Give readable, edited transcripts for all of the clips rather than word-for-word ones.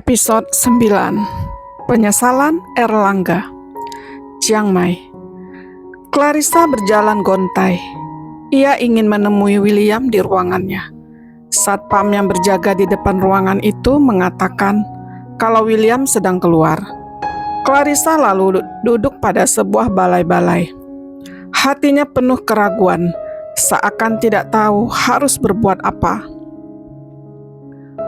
Episode 9. Penyesalan Erlangga. Chiang Mai. Clarissa berjalan gontai. Ia ingin menemui William di ruangannya. Satpam yang berjaga di depan ruangan itu mengatakan kalau William sedang keluar. Clarissa lalu duduk pada sebuah balai-balai. Hatinya penuh keraguan, seakan tidak tahu harus berbuat apa.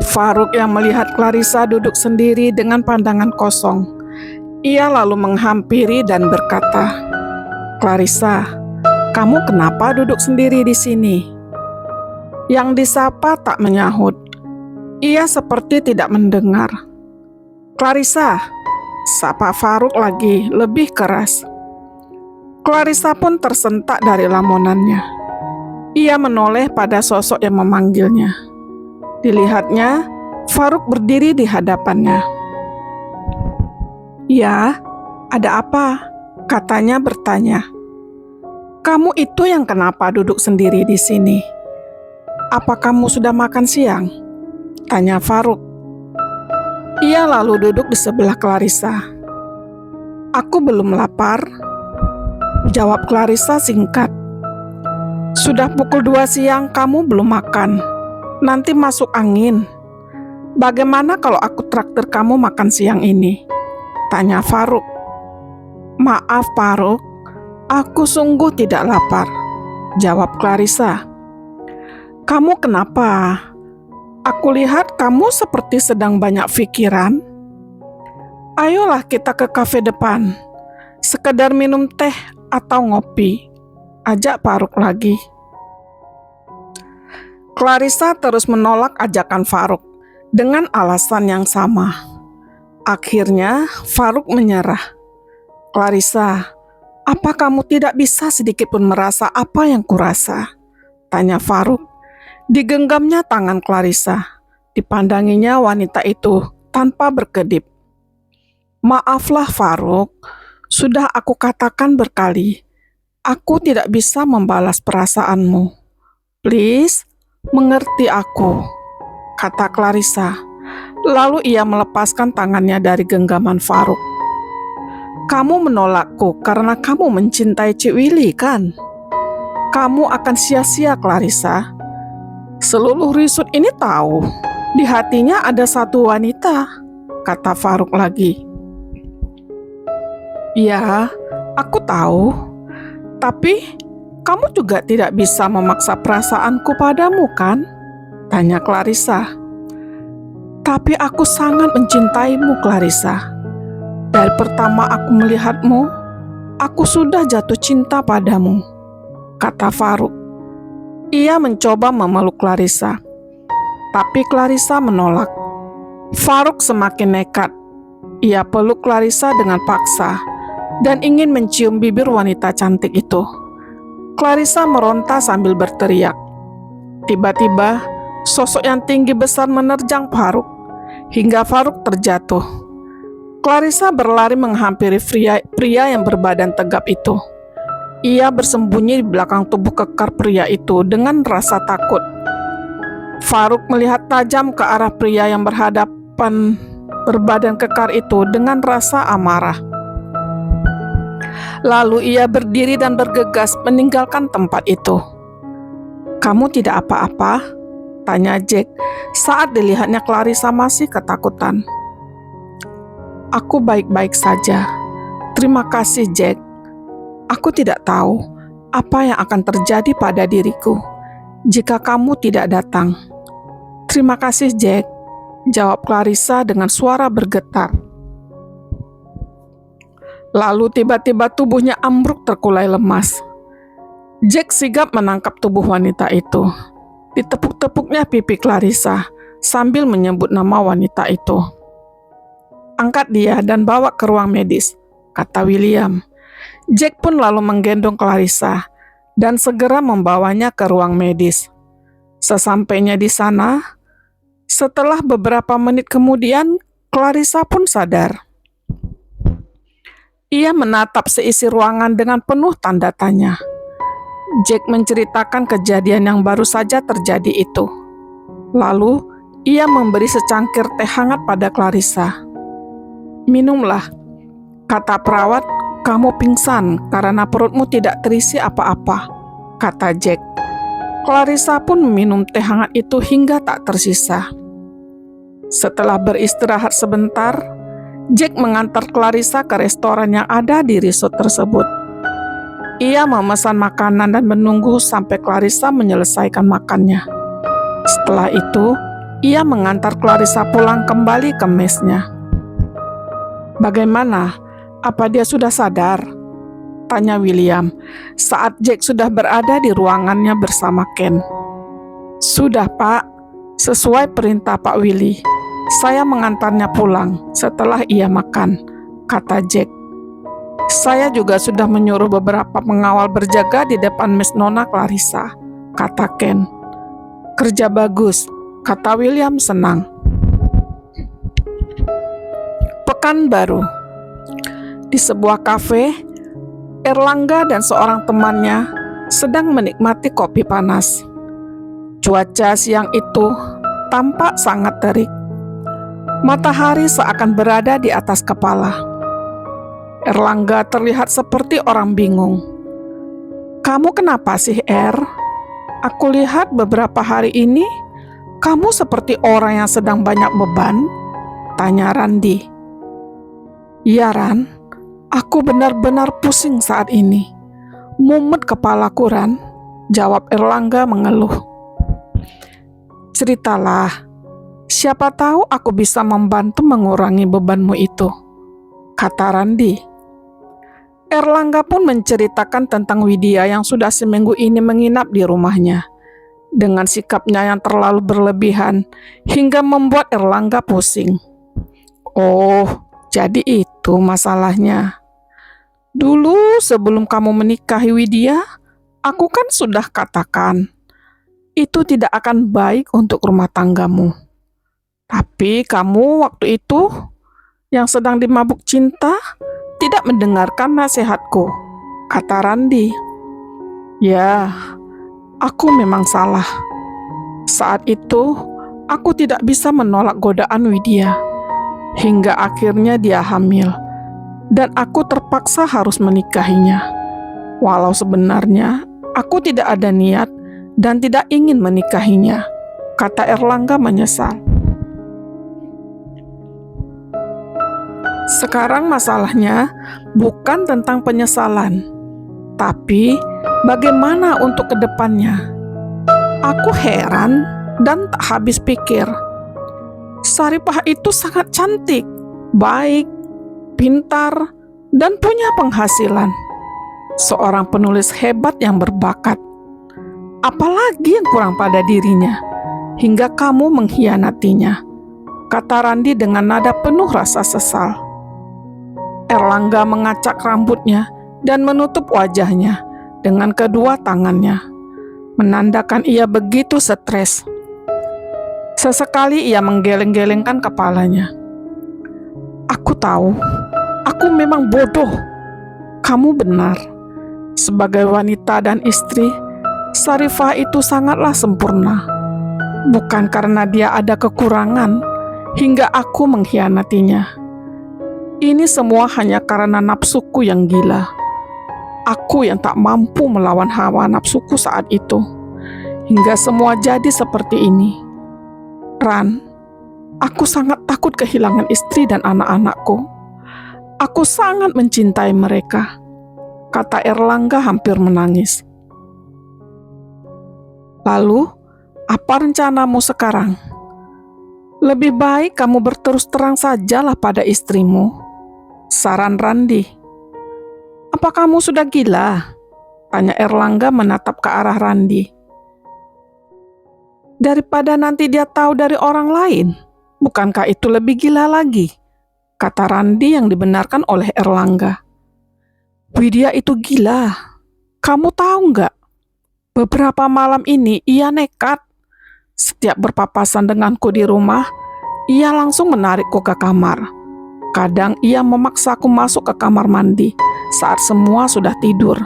Farouk yang melihat Clarissa duduk sendiri dengan pandangan kosong. Ia lalu menghampiri dan berkata, "Clarissa, kamu kenapa duduk sendiri di sini?" Yang disapa tak menyahut. Ia seperti tidak mendengar. "Clarissa," sapa Farouk lagi lebih keras. Clarissa pun tersentak dari lamunannya. Ia menoleh pada sosok yang memanggilnya. Dilihatnya, Farouk berdiri di hadapannya. "Ya, ada apa?" katanya bertanya. "Kamu itu yang kenapa duduk sendiri di sini? Apa kamu sudah makan siang?" tanya Farouk. Ia lalu duduk di sebelah Clarissa. "Aku belum lapar," jawab Clarissa singkat. "Sudah pukul 2 siang kamu belum makan. Nanti masuk angin. Bagaimana kalau aku traktir kamu makan siang ini?" tanya Farouk. "Maaf Farouk, aku sungguh tidak lapar," jawab Clarissa. "Kamu kenapa? Aku lihat kamu seperti sedang banyak pikiran. Ayolah kita ke kafe depan, sekedar minum teh atau ngopi," ajak Farouk lagi. Clarissa terus menolak ajakan Farouk dengan alasan yang sama. Akhirnya Farouk menyerah. "Clarissa, apa kamu tidak bisa sedikit pun merasa apa yang kurasa?" tanya Farouk. Digenggamnya tangan Clarissa. Dipandanginya wanita itu tanpa berkedip. "Maaflah Farouk, sudah aku katakan berkali, aku tidak bisa membalas perasaanmu. Please, mengerti aku," kata Clarissa. Lalu ia melepaskan tangannya dari genggaman Farouk. "Kamu menolakku karena kamu mencintai Cik Willy, kan? Kamu akan sia-sia, Clarissa. Seluruh Risut ini tahu, di hatinya ada satu wanita," kata Farouk lagi. "Ya, aku tahu. Tapi kamu juga tidak bisa memaksa perasaanku padamu, kan?" tanya Clarissa. "Tapi aku sangat mencintaimu, Clarissa. Dari pertama aku melihatmu, aku sudah jatuh cinta padamu," kata Farouk. Ia mencoba memeluk Clarissa, tapi Clarissa menolak. Farouk semakin nekat. Ia peluk Clarissa dengan paksa dan ingin mencium bibir wanita cantik itu. Clarissa meronta sambil berteriak. Tiba-tiba, sosok yang tinggi besar menerjang Farouk, hingga Farouk terjatuh. Clarissa berlari menghampiri pria yang berbadan tegap itu. Ia bersembunyi di belakang tubuh kekar pria itu dengan rasa takut. Farouk melihat tajam ke arah pria yang berbadan kekar itu dengan rasa amarah. Lalu ia berdiri dan bergegas meninggalkan tempat itu. "Kamu tidak apa-apa?" tanya Jack saat dilihatnya Clarissa masih ketakutan. "Aku baik-baik saja. Terima kasih, Jack. Aku tidak tahu apa yang akan terjadi pada diriku jika kamu tidak datang." "Terima kasih, Jack," jawab Clarissa dengan suara bergetar. Lalu tiba-tiba tubuhnya ambruk terkulai lemas. Jack sigap menangkap tubuh wanita itu. Ditepuk-tepuknya pipi Clarissa sambil menyebut nama wanita itu. "Angkat dia dan bawa ke ruang medis," kata William. Jack pun lalu menggendong Clarissa dan segera membawanya ke ruang medis. Sesampainya di sana, setelah beberapa menit kemudian, Clarissa pun sadar. Ia menatap seisi ruangan dengan penuh tanda tanya. Jack menceritakan kejadian yang baru saja terjadi itu. Lalu Ia memberi secangkir teh hangat pada Clarissa. "Minumlah," kata perawat. "Kamu pingsan karena perutmu tidak terisi apa-apa," kata Jack. Clarissa pun meminum teh hangat itu hingga tak tersisa. Setelah beristirahat sebentar, Jack mengantar Clarissa ke restoran yang ada di resort tersebut. Ia memesan makanan dan menunggu sampai Clarissa menyelesaikan makannya. Setelah itu, ia mengantar Clarissa pulang kembali ke mesnya. "Bagaimana? Apa dia sudah sadar?" tanya William saat Jack sudah berada di ruangannya bersama Ken. "Sudah, Pak. Sesuai perintah Pak Willy, saya mengantarnya pulang setelah ia makan," kata Jack. "Saya juga sudah menyuruh beberapa pengawal berjaga di depan mes Nona Clarissa," kata Ken. "Kerja bagus," kata William senang. Pekan baru. Di sebuah kafe, Erlangga dan seorang temannya sedang menikmati kopi panas. Cuaca siang itu tampak sangat terik. Matahari seakan berada di atas kepala. Erlangga terlihat seperti orang bingung. "Kamu kenapa sih, Er? Aku lihat beberapa hari ini kamu seperti orang yang sedang banyak beban," tanya Randi. "Iya, Ran. Aku benar-benar pusing saat ini. Mumet kepalaku, Ran," jawab Erlangga mengeluh. "Ceritalah. Siapa tahu aku bisa membantu mengurangi bebanmu itu," kata Randi. Erlangga pun menceritakan tentang Widya yang sudah seminggu ini menginap di rumahnya. Dengan sikapnya yang terlalu berlebihan hingga membuat Erlangga pusing. "Oh, jadi itu masalahnya. Dulu sebelum kamu menikahi Widya, aku kan sudah katakan, itu tidak akan baik untuk rumah tanggamu. Tapi kamu waktu itu yang sedang dimabuk cinta tidak mendengarkan nasihatku," kata Randi. "Ya, aku memang salah. Saat itu aku tidak bisa menolak godaan Widya. Hingga akhirnya dia hamil, dan aku terpaksa harus menikahinya. Walau sebenarnya aku tidak ada niat dan tidak ingin menikahinya," kata Erlangga menyesal. Sekarang masalahnya bukan tentang penyesalan, tapi bagaimana untuk kedepannya. Aku heran dan tak habis pikir. Saripah itu sangat cantik, baik, pintar, dan punya penghasilan. Seorang penulis hebat yang berbakat. Apalagi yang kurang pada dirinya, hingga kamu mengkhianatinya, kata Randi dengan nada penuh rasa sesal. Erlangga mengacak rambutnya dan menutup wajahnya dengan kedua tangannya, menandakan ia begitu stres. Sesekali ia menggeleng-gelengkan kepalanya. "Aku tahu, aku memang bodoh. Kamu benar. Sebagai wanita dan istri, Sarifah itu sangatlah sempurna. Bukan karena dia ada kekurangan, hingga aku mengkhianatinya. Ini semua hanya karena nafsuku yang gila. Aku yang tak mampu melawan hawa nafsuku saat itu, hingga semua jadi seperti ini. Ran, aku sangat takut kehilangan istri dan anak-anakku. Aku sangat mencintai mereka," kata Erlangga hampir menangis. "Lalu, apa rencanamu sekarang? Lebih baik kamu berterus terang sajalah pada istrimu," saran Randi. "Apa kamu sudah gila?" tanya Erlangga menatap ke arah Randi. "Daripada nanti dia tahu dari orang lain, bukankah itu lebih gila lagi?" kata Randi yang dibenarkan oleh Erlangga. "Widya itu gila. Kamu tahu nggak? Beberapa malam ini ia nekat. Setiap berpapasan denganku di rumah, ia langsung menarikku ke kamar. Kadang ia memaksaku masuk ke kamar mandi saat semua sudah tidur.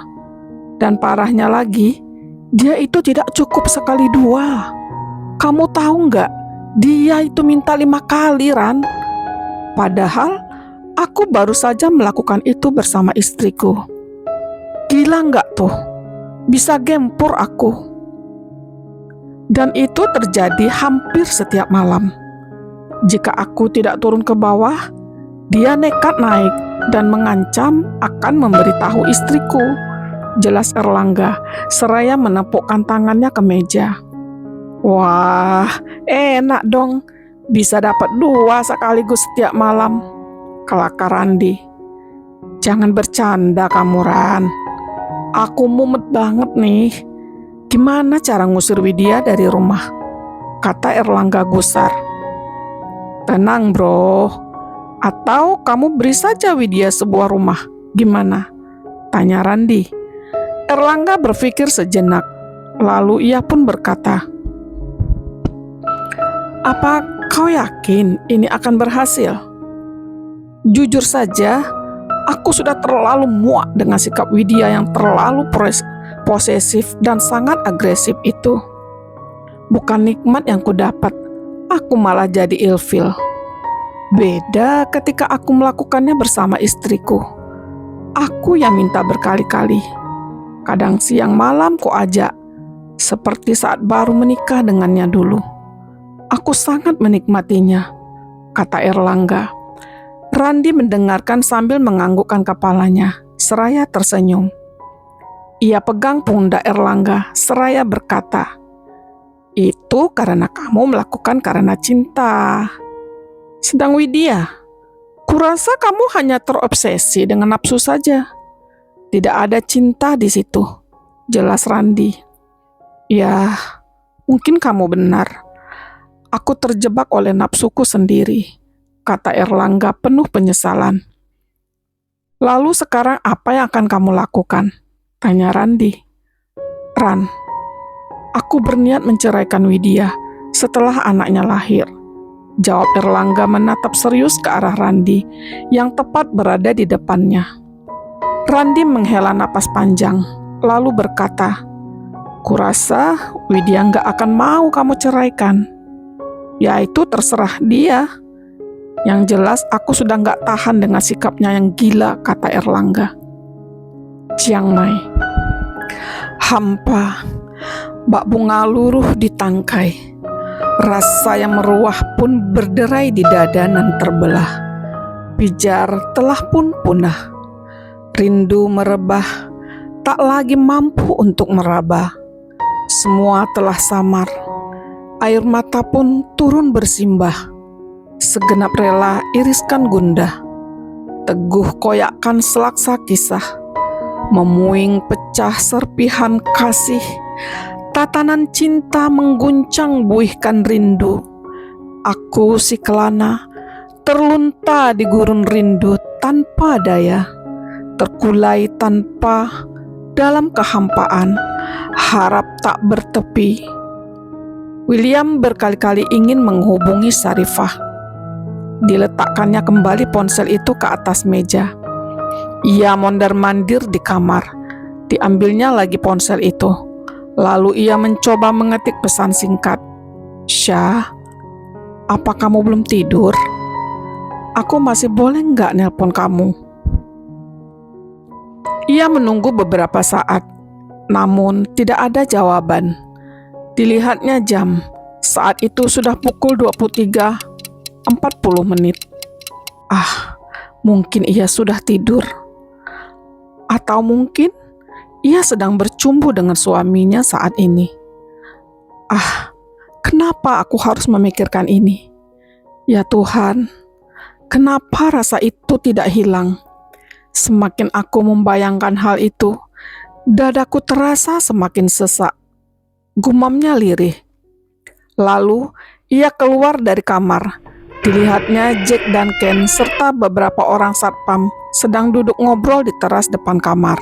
Dan parahnya lagi, dia itu tidak cukup sekali dua. Kamu tahu nggak, Dia itu minta 5 kali, Ran. Padahal aku baru saja melakukan itu bersama istriku. Gila nggak tuh? Bisa gempur aku. Dan itu terjadi hampir setiap malam. Jika aku tidak turun ke bawah, dia nekat naik dan mengancam akan memberitahu istriku. Jelas Erlangga, seraya menepukkan tangannya ke meja. Wah, enak dong. Bisa dapat 2 sekaligus setiap malam. Kelakar Randi. Jangan bercanda kamu, Ran. Aku mumet banget nih. Gimana cara ngusir Widya dari rumah? Kata Erlangga gusar. Tenang bro. Atau kamu beri saja Widya sebuah rumah. Gimana? Tanya Randi. Erlangga berpikir sejenak. Lalu ia pun berkata, apa kau yakin ini akan berhasil? Jujur saja, aku sudah terlalu muak dengan sikap Widya yang terlalu posesif dan sangat agresif itu. Bukan nikmat yang kudapat, aku malah jadi ilfil. Beda ketika aku melakukannya bersama istriku. Aku yang minta berkali-kali. Kadang siang malam ku ajak, seperti saat baru menikah dengannya dulu. Aku sangat menikmatinya, kata Erlangga. Randi mendengarkan sambil menganggukkan kepalanya, seraya tersenyum. Ia pegang pundak Erlangga, seraya berkata, itu karena kamu melakukan karena cinta. Sedang Widya, kurasa kamu hanya terobsesi dengan nafsu saja. Tidak ada cinta di situ, jelas Randi. Ya, mungkin kamu benar. Aku terjebak oleh nafsuku sendiri, kata Erlangga penuh penyesalan. Lalu sekarang apa yang akan kamu lakukan? Tanya Randi. Ran, aku berniat menceraikan Widya setelah anaknya lahir. Jawab Erlangga menatap serius ke arah Randi yang tepat berada di depannya. Randi menghela napas panjang, lalu berkata, kurasa Widya nggak akan mau kamu ceraikan. Ya itu terserah dia. Yang jelas aku sudah nggak tahan dengan sikapnya yang gila, kata Erlangga. Chiang Mai. Hampa, bak bunga luruh di tangkai. Rasa yang meruah pun berderai di dada dan terbelah. Pijar telah pun punah. Rindu merebah, tak lagi mampu untuk meraba. Semua telah samar. Air mata pun turun bersimbah. Segenap rela iriskan gundah. Teguh koyakkan selaksa kisah. Memuing pecah serpihan kasih. Tatanan cinta mengguncang buihkan rindu. Aku si kelana terlunta di gurun rindu tanpa daya. Terkulai tanpa dalam kehampaan. Harap tak bertepi. William berkali-kali ingin menghubungi Sarifah. Diletakkannya kembali ponsel itu ke atas meja. Ia mondar-mandir di kamar. Diambilnya lagi ponsel itu. Lalu ia mencoba mengetik pesan singkat. Syah, apa kamu belum tidur? Aku masih boleh nggak nelpon kamu? Ia menunggu beberapa saat, namun tidak ada jawaban. Dilihatnya jam, saat itu sudah pukul 23.40. Mungkin ia sudah tidur. Atau mungkin ia sedang bercumbu dengan suaminya saat ini. Kenapa aku harus memikirkan ini? Ya Tuhan, kenapa rasa itu tidak hilang? Semakin aku membayangkan hal itu, dadaku terasa semakin sesak. Gumamnya lirih. Lalu ia keluar dari kamar. Dilihatnya Jack dan Ken serta beberapa orang satpam sedang duduk ngobrol di teras depan kamar.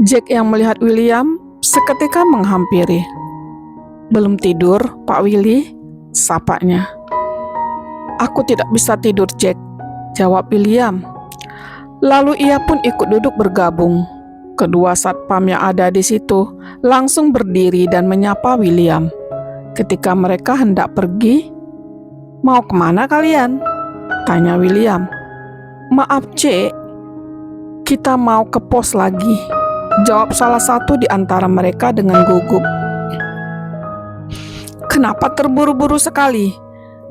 Jack yang melihat William seketika menghampiri. Belum tidur, Pak Willy? Sapanya. Aku tidak bisa tidur, Jack, jawab William. Lalu ia pun ikut duduk bergabung. Kedua satpam yang ada di situ langsung berdiri dan menyapa William. Ketika mereka hendak pergi, Mau kemana kalian? Tanya William. Maaf, Cek. Kita mau ke pos lagi, jawab salah satu di antara mereka dengan gugup. Kenapa terburu-buru sekali?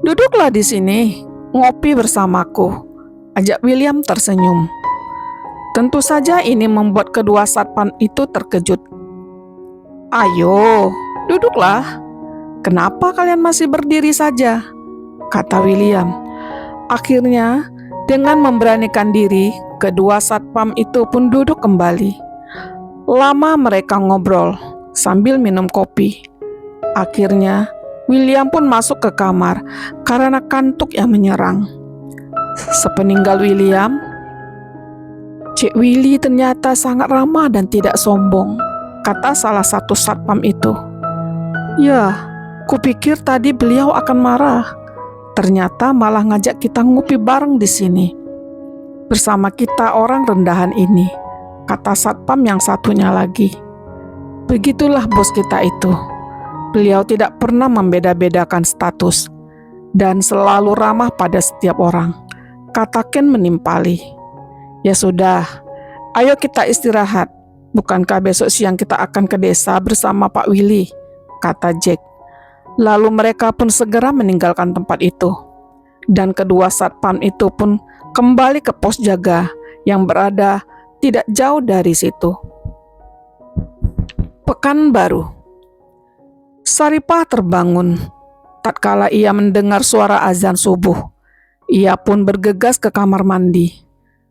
Duduklah di sini, ngopi bersamaku, ajak William tersenyum. Tentu saja ini membuat kedua satpam itu terkejut. Ayo, duduklah. Kenapa kalian masih berdiri saja? Kata William. Akhirnya, dengan memberanikan diri, kedua satpam itu pun duduk kembali. Lama mereka ngobrol sambil minum kopi. Akhirnya, William pun masuk ke kamar karena kantuk yang menyerang. Sepeninggal William, Cik Willy ternyata sangat ramah dan tidak sombong, kata salah satu satpam itu. Ya, kupikir tadi beliau akan marah. Ternyata malah ngajak kita ngopi bareng di sini. Bersama kita orang rendahan ini, kata satpam yang satunya lagi. Begitulah bos kita itu. Beliau tidak pernah membeda-bedakan status dan selalu ramah pada setiap orang, kata Ken menimpali. Ya sudah, ayo kita istirahat. Bukankah besok siang kita akan ke desa bersama Pak Willy, kata Jack. Lalu mereka pun segera meninggalkan tempat itu. Dan kedua satpam itu pun kembali ke pos jaga yang berada tidak jauh dari situ. Pekanbaru. Saripah terbangun tatkala ia mendengar suara azan subuh. Ia pun bergegas ke kamar mandi.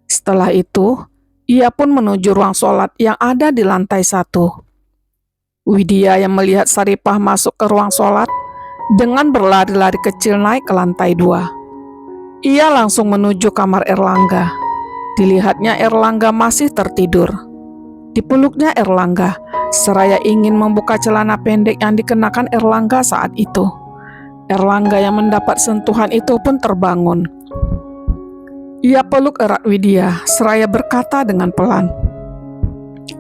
Setelah itu, ia pun menuju ruang sholat yang ada di lantai 1. Widya yang melihat Saripah masuk ke ruang sholat dengan berlari-lari kecil naik ke lantai 2. Ia langsung menuju kamar Erlangga. Dilihatnya Erlangga masih tertidur. Dipeluknya Erlangga, seraya ingin membuka celana pendek yang dikenakan Erlangga saat itu. Erlangga yang mendapat sentuhan itu pun terbangun. Ia peluk erat Widya, seraya berkata dengan pelan,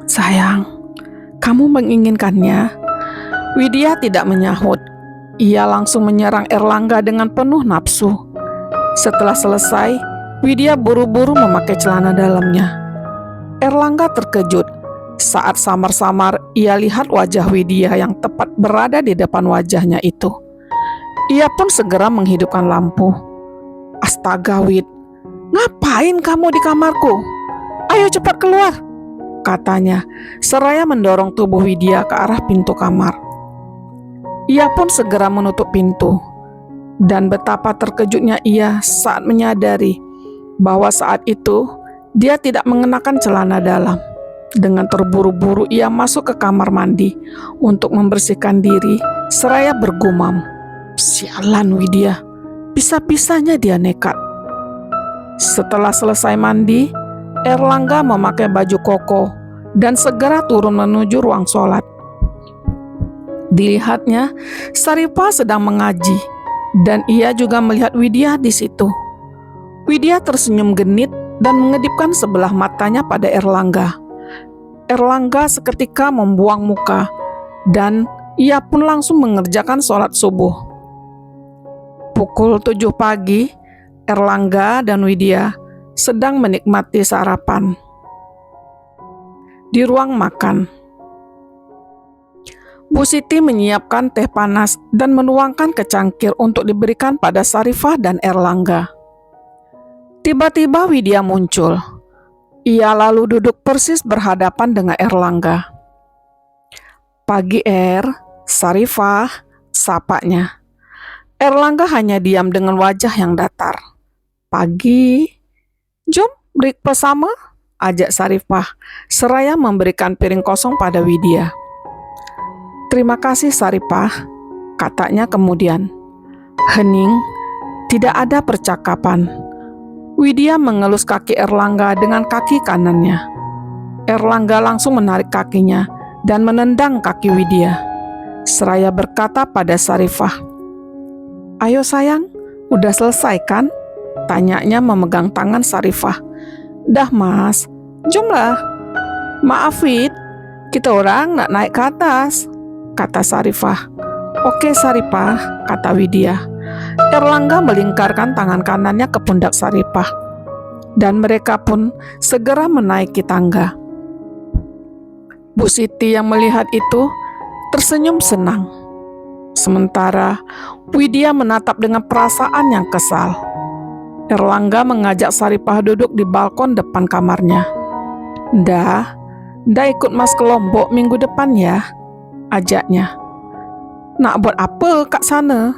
"Sayang, kamu menginginkannya?" Widya tidak menyahut. Ia langsung menyerang Erlangga dengan penuh nafsu. Setelah selesai, Widya buru-buru memakai celana dalamnya. Erlangga terkejut saat samar-samar ia lihat wajah Widya yang tepat berada di depan wajahnya itu. Ia pun segera menghidupkan lampu. "Astaga, Wid, ngapain kamu di kamarku? Ayo cepat keluar," katanya, seraya mendorong tubuh Widya ke arah pintu kamar. Ia pun segera menutup pintu, dan betapa terkejutnya ia saat menyadari bahwa saat itu dia tidak mengenakan celana dalam. Dengan terburu-buru ia masuk ke kamar mandi untuk membersihkan diri, seraya bergumam, "Sialan Widya, bisa-bisanya dia nekat." Setelah selesai mandi, Erlangga memakai baju koko dan segera turun menuju ruang sholat. Dilihatnya, Saripah sedang mengaji, dan ia juga melihat Widya di situ. Widya tersenyum genit dan mengedipkan sebelah matanya pada Erlangga. Erlangga seketika membuang muka, dan ia pun langsung mengerjakan sholat subuh. Pukul 7 pagi, Erlangga dan Widya sedang menikmati sarapan di ruang makan. Bu Siti menyiapkan teh panas dan menuangkan ke cangkir untuk diberikan pada Saripah dan Erlangga. Tiba-tiba Widya muncul. Ia lalu duduk persis berhadapan dengan Erlangga. "Pagi Saripah," sapanya. Erlangga hanya diam dengan wajah yang datar. "Pagi, jom break bersama," ajak Saripah, seraya memberikan piring kosong pada Widya. "Terima kasih Saripah," katanya kemudian. Hening, tidak ada percakapan. Widya mengelus kaki Erlangga dengan kaki kanannya. Erlangga langsung menarik kakinya dan menendang kaki Widya, seraya berkata pada Saripah, "Ayo sayang, udah selesai kan?" tanyanya memegang tangan Saripah. "Dah mas, jomlah." "Maaf Wid, kita orang nak naik ke atas," kata Saripah. "Oke Saripah," kata Widya. Erlangga melingkarkan tangan kanannya ke pundak Saripah, dan mereka pun segera menaiki tangga. Bu Siti yang melihat itu tersenyum senang. Sementara Widya menatap dengan perasaan yang kesal. Erlangga mengajak Saripah duduk di balkon depan kamarnya. Nda ikut Mas ke Lombok minggu depan ya, ajaknya. Nak buat apa kat sana?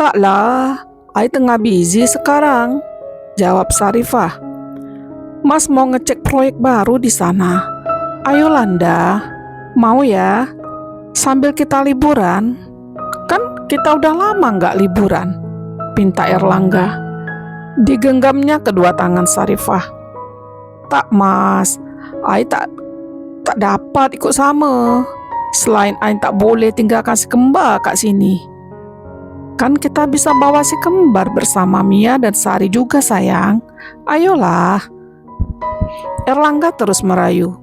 Taklah, I tengah busy sekarang, jawab Saripah. Mas mau ngecek proyek baru di sana. Ayolah Nda, mau ya? Sambil kita liburan. Kan kita udah lama nggak liburan, pinta Erlangga. Digenggamnya kedua tangan Saripah. Tak Mas, I tak dapat ikut sama. Selain I tak boleh tinggalkan si kembar kat sini. Kan kita bisa bawa si kembar bersama Mia dan Sari juga sayang. Ayolah. Erlangga terus merayu.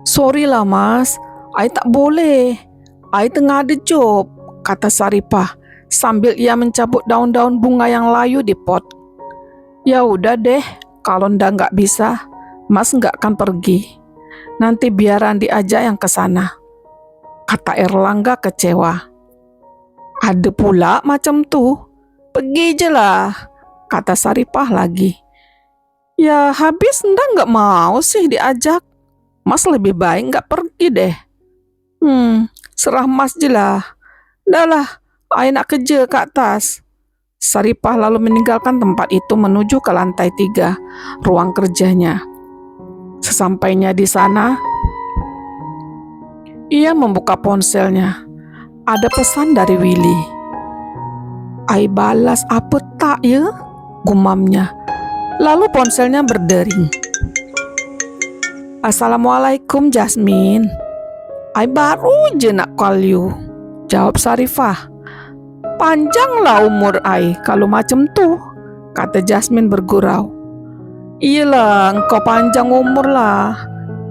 Sorry lah Mas, I tak boleh. I tengah ada job, kata Saripah sambil ia mencabut daun-daun bunga yang layu di pot. Ya udah deh, kalau Nda nggak bisa, Mas nggak akan pergi. Nanti biar Randi aja yang ke sana, kata Erlangga kecewa. Ada pula macam tuh, pergi je lah, kata Saripah lagi. Ya habis Nda nggak mau sih diajak. Mas lebih baik nggak pergi deh. Serah Mas je lah. Dah lah, I nak kerja ke atas. Saripah lalu meninggalkan tempat itu menuju ke lantai 3, ruang kerjanya. Sesampainya di sana, ia membuka ponselnya. Ada pesan dari Willy. I balas apa tak ya? Gumamnya. Lalu ponselnya berdering. Assalamualaikum Jasmine. I baru je nak call you, jawab Saripah. Panjanglah umur I kalau macam tu, kata Jasmine bergurau. Iyalah, engkau panjang umur lah.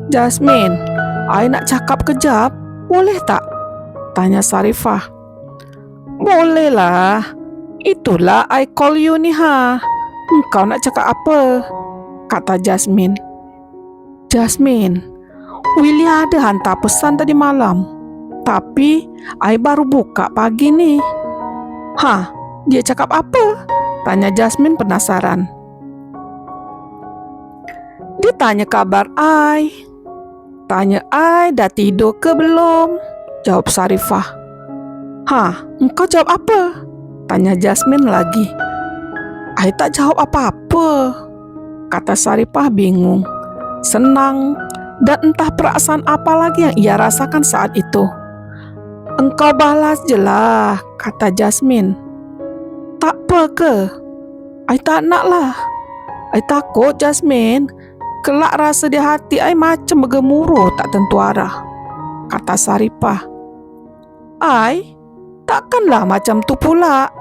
Jasmine, I nak cakap kejap, boleh tak? Tanya Saripah. Boleh lah, itulah I call you ni ha. Engkau nak cakap apa? Kata Jasmine. Jasmine, Willy ada hantar pesan tadi malam, tapi I baru buka pagi ni. Hah, dia cakap apa? Tanya Jasmine penasaran. Dia tanya kabar I. Tanya I dah tidur ke belum? Jawab Saripah. Hah, engkau jawab apa? Tanya Jasmine lagi. I tak jawab apa-apa, kata Saripah bingung, senang, dan entah perasaan apa lagi yang ia rasakan saat itu. Engkau balas je lah, kata Jasmine. Tak apa ke? I tak nak lah. I takut Jasmine, kelak rasa di hati I macam bergemuruh tak tentu arah, kata Saripah. I takkanlah macam tu pula.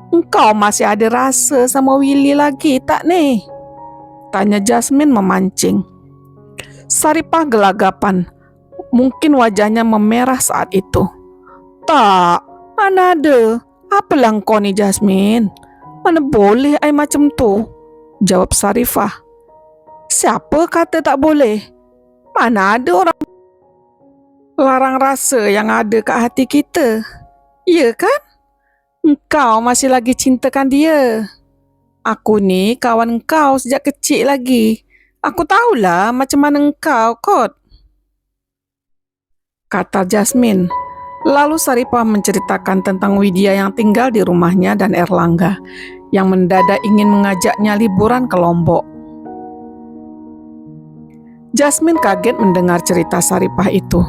Engkau masih ada rasa sama Willy lagi tak ni? Tanya Jasmine memancing. Saripah gelagapan. Mungkin wajahnya memerah saat itu. Tak, mana ada. Apalah engkau ni Jasmine? Mana boleh I macam tu? Jawab Saripah. Siapa kata tak boleh? Mana ada orang larang rasa yang ada kat hati kita. Ya kan? Engkau masih lagi cintakan dia. Aku ni kawan engkau sejak kecil lagi. Aku tahulah macam mana engkau kot, kata Jasmine. Lalu Saripah menceritakan tentang Widya yang tinggal di rumahnya dan Erlangga yang mendadak ingin mengajaknya liburan ke Lombok. Jasmine kaget mendengar cerita Saripah itu.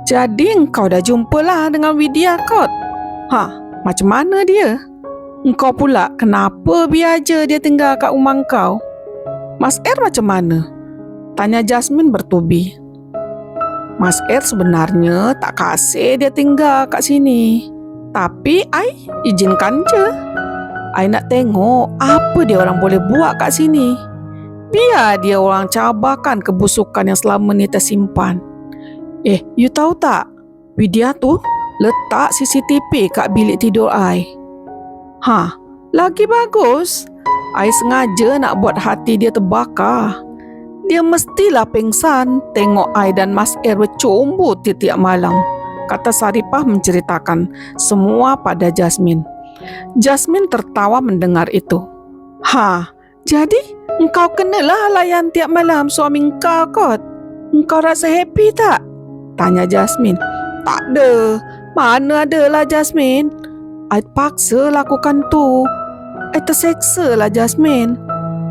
Jadi engkau dah jumpa lah dengan Widya kot? Hah, macam mana dia? Engkau pula kenapa biar je dia tinggal kat rumah engkau? Mas Er macam mana? Tanya Jasmine bertubi. Mas Er sebenarnya tak kasih dia tinggal kat sini. Tapi I izinkan je. I nak tengok apa dia orang boleh buat kat sini. Biar dia orang cabarkan kebusukan yang selama ni tersimpan. You tahu tak? Widya tu letak CCTV kat bilik tidur I. Lagi bagus. I sengaja nak buat hati dia terbakar. Dia mestilah pingsan tengok I dan Mas Er bercumbu tiap malam, kata Saripah menceritakan semua pada Jasmine. Jasmine tertawa mendengar itu. Jadi engkau kenalah layan tiap malam suami engkau kot? Engkau rasa happy tak? Tanya Jasmine. Tak ada. Mana adalah Jasmine. I paksa lakukan tu. I terseksa lah Jasmine.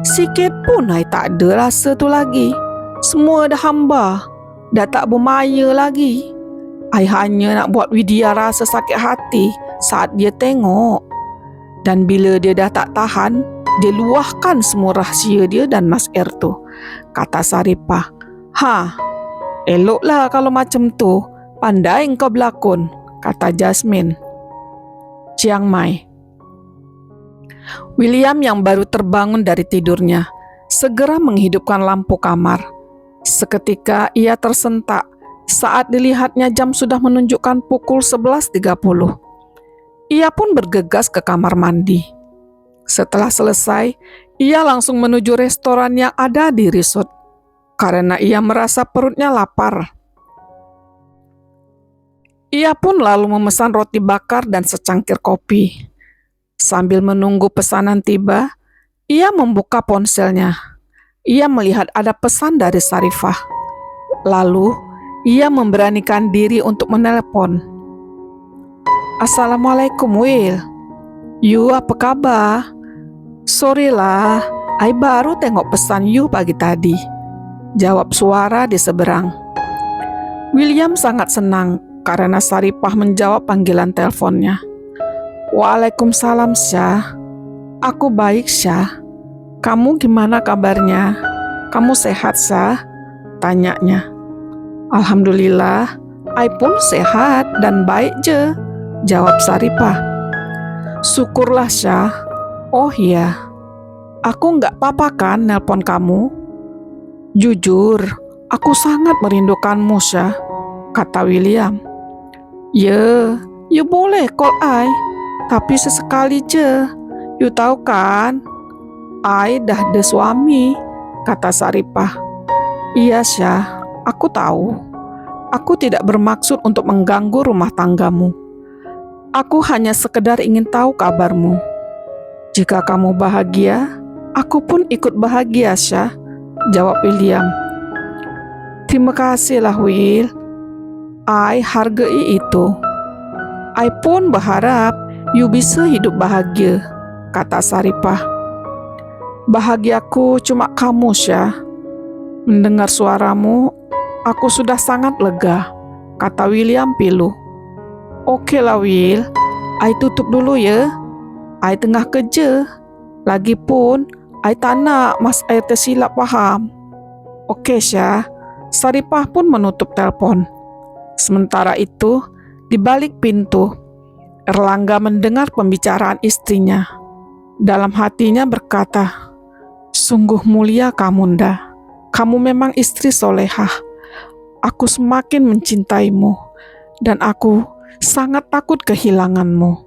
Sikit pun I tak ada rasa tu lagi. Semua dah hamba. Dah tak bermaya lagi. I hanya nak buat Widya rasa sakit hati saat dia tengok. Dan bila dia dah tak tahan, dia luahkan semua rahsia dia dan Mas Er tu, kata Saripah. Eloklah kalau macam tu. Pandai engkau berlakon, kata Jasmine. Chiang Mai. William yang baru terbangun dari tidurnya segera menghidupkan lampu kamar. Seketika ia tersentak saat dilihatnya jam sudah menunjukkan pukul 11.30. Ia pun bergegas ke kamar mandi. Setelah selesai, ia langsung menuju restoran yang ada di resort karena ia merasa perutnya lapar. Ia pun lalu memesan roti bakar dan secangkir kopi. Sambil menunggu pesanan tiba, ia membuka ponselnya. Ia melihat ada pesan dari Saripah. Lalu, ia memberanikan diri untuk menelepon. Assalamualaikum Will. You apa kabar? Sorry lah, I baru tengok pesan you pagi tadi. Jawab suara di seberang. William sangat senang karena Saripah menjawab panggilan teleponnya. Waalaikumsalam Syah. Aku baik Syah. Kamu gimana kabarnya? Kamu sehat Syah? Tanyanya. Alhamdulillah, I pun sehat dan baik je, jawab Saripah. Syukurlah Syah. Oh iya, aku nggak apa-apa kan nelpon kamu? Jujur, aku sangat merindukanmu Syah, kata William. You boleh call I, tapi sesekali je. You tahu kan, I dah ada suami, kata Saripah. Iya Syah, aku tahu. Aku tidak bermaksud untuk mengganggu rumah tanggamu. Aku hanya sekedar ingin tahu kabarmu. Jika kamu bahagia, aku pun ikut bahagia Syah, jawab William. Terima kasihlah Will. I hargai itu. I pun berharap you bisa hidup bahagia, kata Saripah. Bahagiaku cuma kamu Syah. Mendengar suaramu, aku sudah sangat lega, kata William pilu. Oke lah Will, I tutup dulu ya. I tengah kerja. Lagipun, I tak nak Mas Air tersilap faham. Oke Syah. Saripah pun menutup telpon. Sementara itu, di balik pintu, Erlangga mendengar pembicaraan istrinya. Dalam hatinya berkata, sungguh mulia kamu Nda. Kamu memang istri solehah. Aku semakin mencintaimu, dan aku sangat takut kehilanganmu.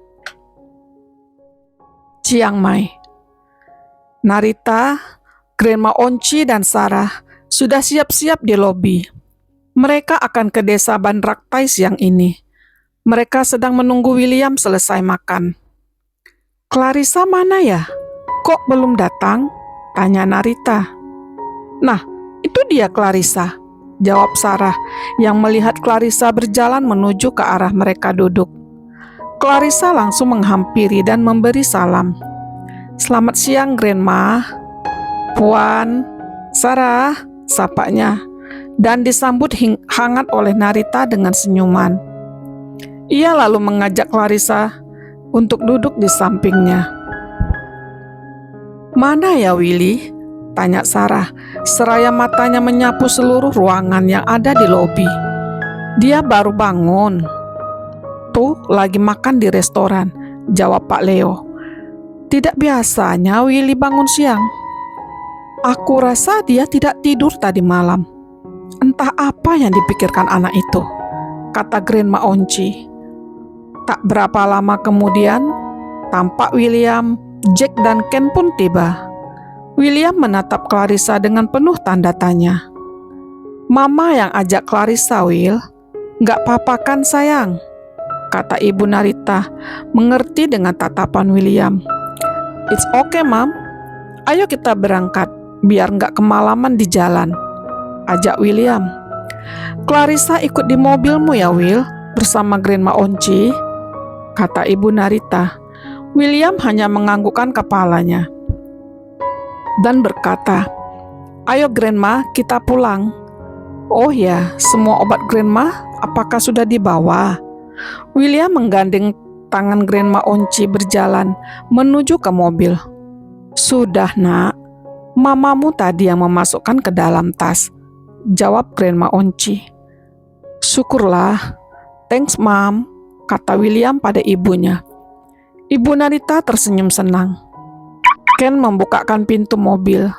Chiang Mai. Narita, Grandma Onci dan Sarah sudah siap-siap di lobi. Mereka akan ke desa Bandraktai siang ini. Mereka sedang menunggu William selesai makan. Clarissa mana ya? Kok belum datang? Tanya Narita. Nah, itu dia Clarissa, jawab Sarah yang melihat Clarissa berjalan menuju ke arah mereka duduk. Clarissa langsung menghampiri dan memberi salam. Selamat siang, Grandma. Puan, Sarah, sapanya, dan disambut hangat oleh Narita dengan senyuman. Ia lalu mengajak Clarissa untuk duduk di sampingnya. Mana ya Willy? Tanya Sarah, seraya matanya menyapu seluruh ruangan yang ada di lobi. Dia baru bangun. Tuh, lagi makan di restoran, jawab Pak Leo. Tidak biasanya Willy bangun siang. Aku rasa dia tidak tidur tadi malam. Entah apa yang dipikirkan anak itu, kata Grandma Onci. Tak berapa lama kemudian, tampak William, Jack, dan Ken pun tiba. William menatap Clarissa dengan penuh tanda tanya. "Mama yang ajak Clarissa, Will. Nggak apa-apa kan sayang?" kata Ibu Narita, mengerti dengan tatapan William. "It's okay, Mam. Ayo kita berangkat, biar nggak kemalaman di jalan," ajak William. "Clarissa ikut di mobilmu ya, Will, bersama Grandma Onci," kata Ibu Narita. William hanya menganggukkan kepalanya dan berkata, "Ayo Grandma, kita pulang." "Oh ya, semua obat Grandma apakah sudah dibawa?" William menggandeng tangan Grandma Onci berjalan menuju ke mobil. "Sudah, Nak. Mamamu tadi yang memasukkan ke dalam tas," jawab Grandma Onci. "Syukurlah. Thanks, Mom," kata William pada ibunya. Ibu Narita tersenyum senang. Ken membukakan pintu mobil.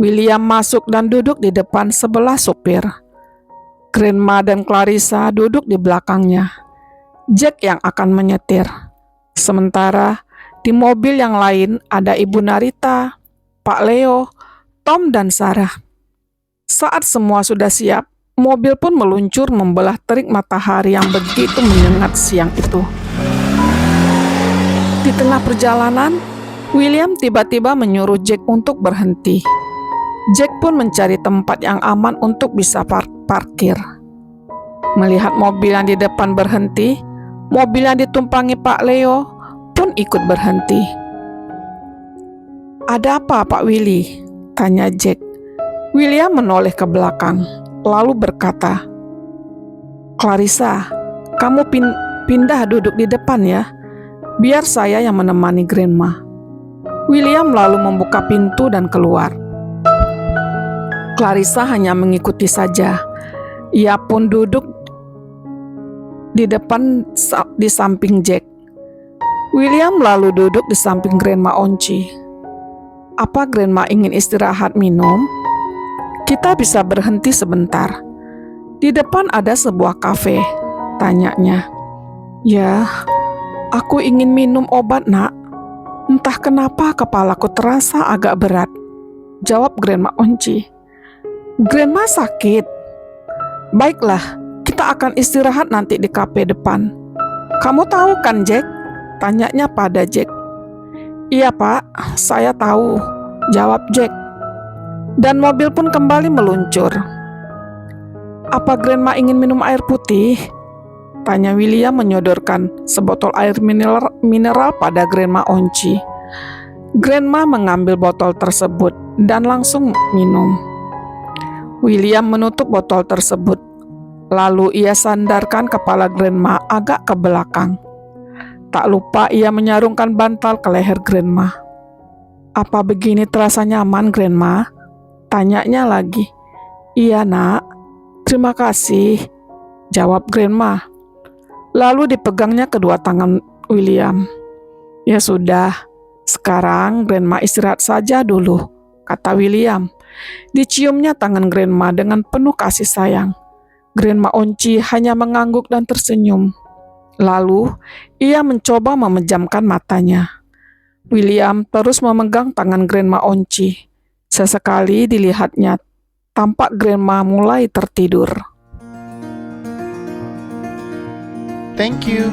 William masuk dan duduk di depan sebelah supir. Grandma dan Clarissa duduk di belakangnya. Jack yang akan menyetir. Sementara di mobil yang lain ada Ibu Narita, Pak Leo, Tom, dan Sarah. Saat semua sudah siap, mobil pun meluncur membelah terik matahari yang begitu menyengat siang itu. Di tengah perjalanan, William tiba-tiba menyuruh Jack untuk berhenti. Jack pun mencari tempat yang aman untuk bisa parkir. Melihat mobil yang di depan berhenti, mobil yang ditumpangi Pak Leo pun ikut berhenti. "Ada apa, Pak Willy?" tanya Jack. William menoleh ke belakang, lalu berkata, "Clarissa, kamu pindah duduk di depan ya. Biar saya yang menemani Grandma." William lalu membuka pintu dan keluar. Clarissa hanya mengikuti saja. Ia pun duduk di depan di samping Jack. William lalu duduk di samping Grandma Onci. "Apa Grandma ingin istirahat minum? Kita bisa berhenti sebentar. Di depan ada sebuah kafe," tanyanya. "Ya, aku ingin minum obat, Nak. Entah kenapa kepalaku terasa agak berat," jawab Grandma Onci. "Grandma sakit? Baiklah, kita akan istirahat nanti di kafe depan. Kamu tahu kan, Jack?" tanyanya pada Jack. "Iya, Pak, saya tahu," jawab Jack. Dan mobil pun kembali meluncur. "Apa Grandma ingin minum air putih?" tanya William menyodorkan sebotol air mineral pada Grandma Onci. Grandma mengambil botol tersebut dan langsung minum. William menutup botol tersebut. Lalu ia sandarkan kepala Grandma agak ke belakang. Tak lupa ia menyarungkan bantal ke leher Grandma. "Apa begini terasa nyaman, Grandma?" tanyanya lagi. "Iya, Nak. Terima kasih," jawab Grandma. Lalu dipegangnya kedua tangan William. "Ya sudah, sekarang Grandma istirahat saja dulu," kata William. Diciumnya tangan Grandma dengan penuh kasih sayang. Grandma Onci hanya mengangguk dan tersenyum. Lalu, ia mencoba memejamkan matanya. William terus memegang tangan Grandma Onci. Sesekali dilihatnya, tampak Grandma mulai tertidur. Thank you.